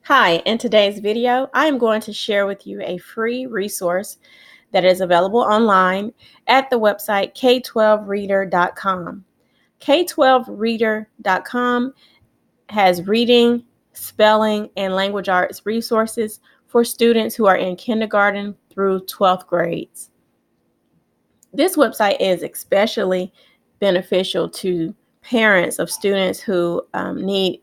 Hi, in today's video, I am going to share with you a free resource that is available online at the website k12reader.com. k12reader.com has reading, spelling, and language arts resources for students who are in kindergarten through 12th grades. This website is especially beneficial to parents of students who need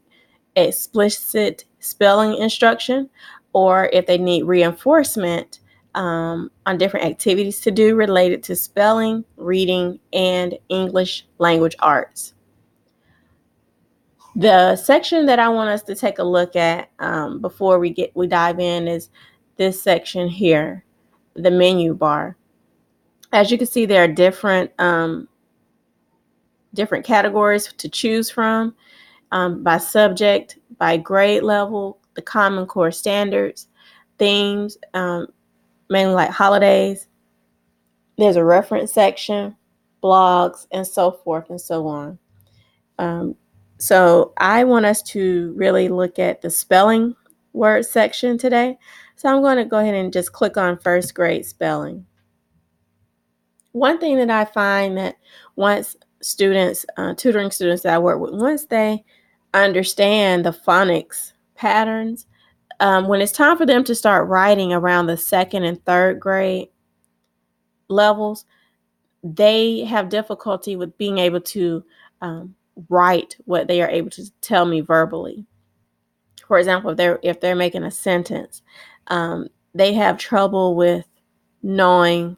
explicit spelling instruction, or if they need reinforcement on different activities to do related to spelling, reading, and English language arts. The section that I want us to take a look at before we dive in is this section here, the menu bar. As you can see, there are different categories to choose from. By subject, by grade level, the Common Core standards, themes, mainly like holidays. There's a reference section, blogs, and so forth and so on. So I want us to really look at the spelling word section today. So I'm going to go ahead and just click on first grade spelling. One thing that I find that once students, tutoring students that I work with, once they understand the phonics patterns, when it's time for them to start writing around the second and third grade levels, they have difficulty with being able to write what they are able to tell me verbally. For example, if they're making a sentence, they have trouble with knowing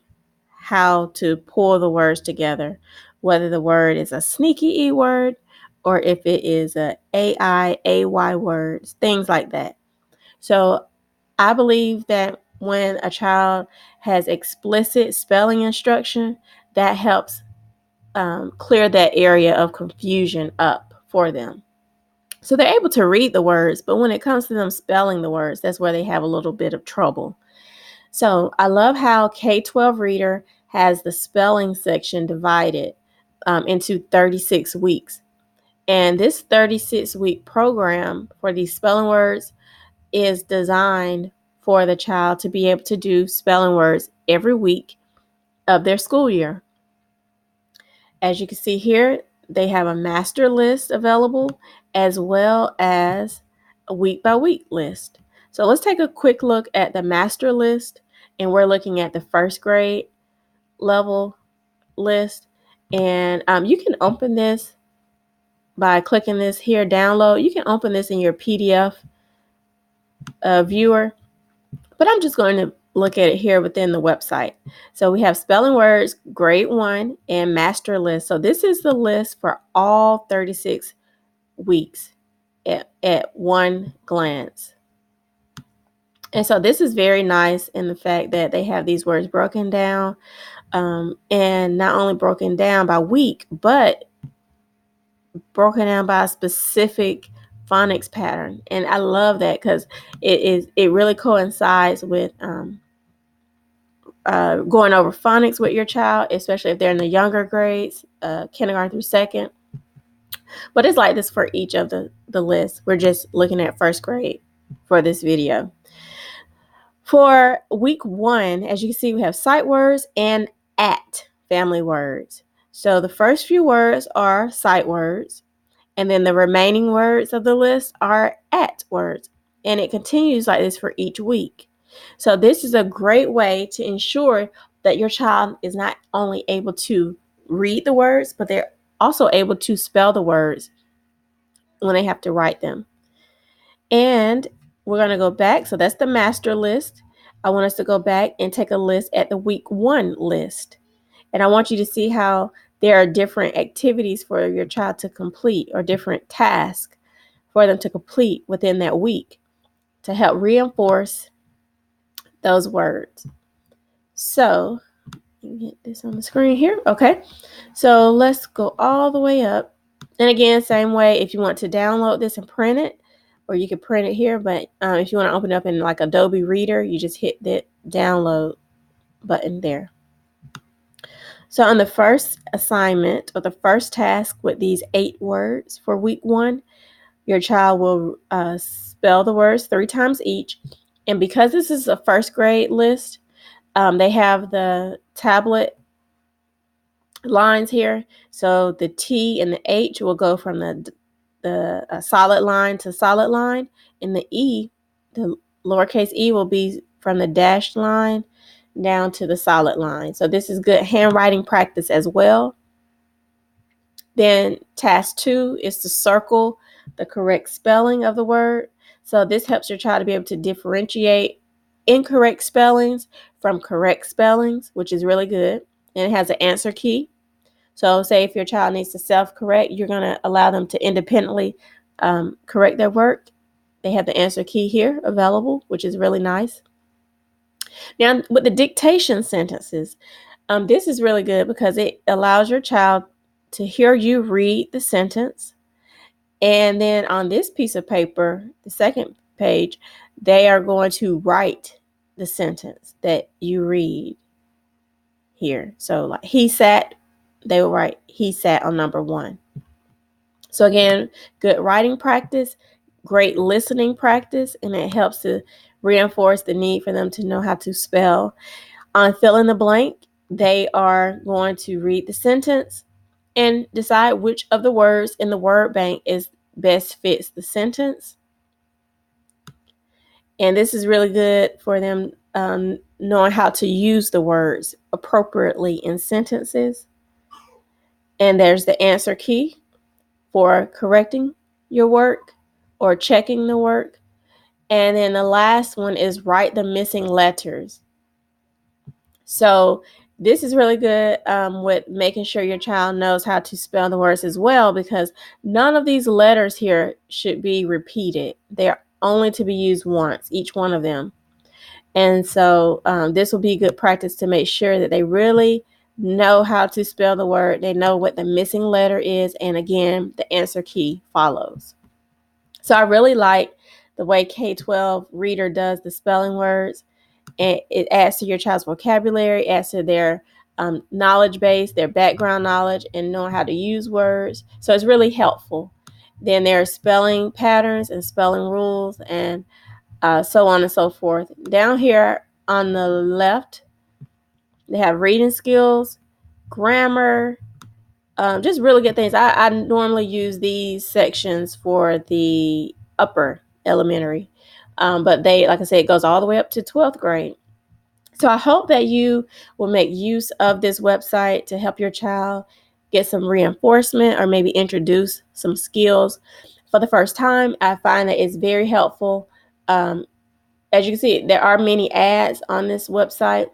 how to pull the words together, whether the word is a sneaky E word or if it is a A-I-A-Y words, things like that. So I believe that when a child has explicit spelling instruction, that helps clear that area of confusion up for them. So they're able to read the words, but when it comes to them spelling the words, that's where they have a little bit of trouble. So I love how K-12 Reader has the spelling section divided into 36 weeks. And this 36-week program for these spelling words is designed for the child to be able to do spelling words every week of their school year. As you can see here, they have a master list available as well as a week by week list. So let's take a quick look at the master list, and we're looking at the first grade level list. And you can open this by clicking this here, download. You can open this in your PDF viewer, but I'm just going to look at it here within the website. So we have spelling words, grade 1, and master list. So this is the list for all 36 weeks at one glance. And so this is very nice in the fact that they have these words broken down, and not only broken down by week, but broken down by a specific phonics pattern. And I love that because it really coincides with going over phonics with your child, especially if they're in the younger grades, kindergarten through second. But it's like this for each of the lists. We're just looking at first grade for this video. For week 1, as you can see, we have sight words and at family words. So the first few words are sight words, and then the remaining words of the list are at words. And it continues like this for each week. So this is a great way to ensure that your child is not only able to read the words, but they're also able to spell the words when they have to write them. And we're going to go back. So that's the master list. I want us to go back and take a list at the week 1 list. And I want you to see how there are different activities for your child to complete, or different tasks for them to complete within that week to help reinforce those words. So get this on the screen here. Okay. So let's go all the way up. And again, same way, if you want to download this and print it, or you can print it here, but if you want to open it up in like Adobe Reader, you just hit that download button there. So on the first assignment, or the first task with these 8 words for week 1, your child will spell the words 3 times each. And because this is a first grade list, they have the tablet lines here. So the T and the H will go from the solid line to solid line, and the E, the lowercase e, will be from the dashed line down to the solid line. So this is good handwriting practice as well. Then task 2 is to circle the correct spelling of the word. So this helps your child to be able to differentiate incorrect spellings from correct spellings, which is really good. And it has an answer key. So say if your child needs to self-correct, you're going to allow them to independently correct their work. They have the answer key here available, which is really nice. Now, with the dictation sentences, this is really good because it allows your child to hear you read the sentence. And then on this piece of paper, the second page, they are going to write the sentence that you read here. So like he sat, they will write he sat on number 1. So again, good writing practice, great listening practice, and it helps to reinforce the need for them to know how to spell. On fill in the blank, they are going to read the sentence and decide which of the words in the word bank is best fits the sentence. And this is really good for them knowing how to use the words appropriately in sentences. And there's the answer key for correcting your work or checking the work. And then the last one is write the missing letters. So this is really good with making sure your child knows how to spell the words as well, because none of these letters here should be repeated. They're only to be used once, each one of them. And so this will be good practice to make sure that they really know how to spell the word. They know what the missing letter is. And again, the answer key follows. So I really like the way K-12 Reader does the spelling words. And it adds to your child's vocabulary, adds to their knowledge base, their background knowledge, and knowing how to use words. So it's really helpful. Then there are spelling patterns and spelling rules and so on and so forth. Down here on the left, they have reading skills, grammar, just really good things. I normally use these sections for the upper elementary, but they, like I said, it goes all the way up to 12th grade. So I hope that you will make use of this website to help your child get some reinforcement or maybe introduce some skills for the first time. I find that it's very helpful. As you can see, there are many ads on this website,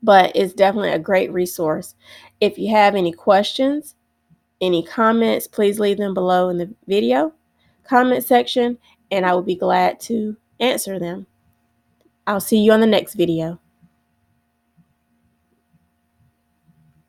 but it's definitely a great resource. If you have any questions, any comments, please leave them below in the video comment section, and I will be glad to answer them. I'll see you on the next video.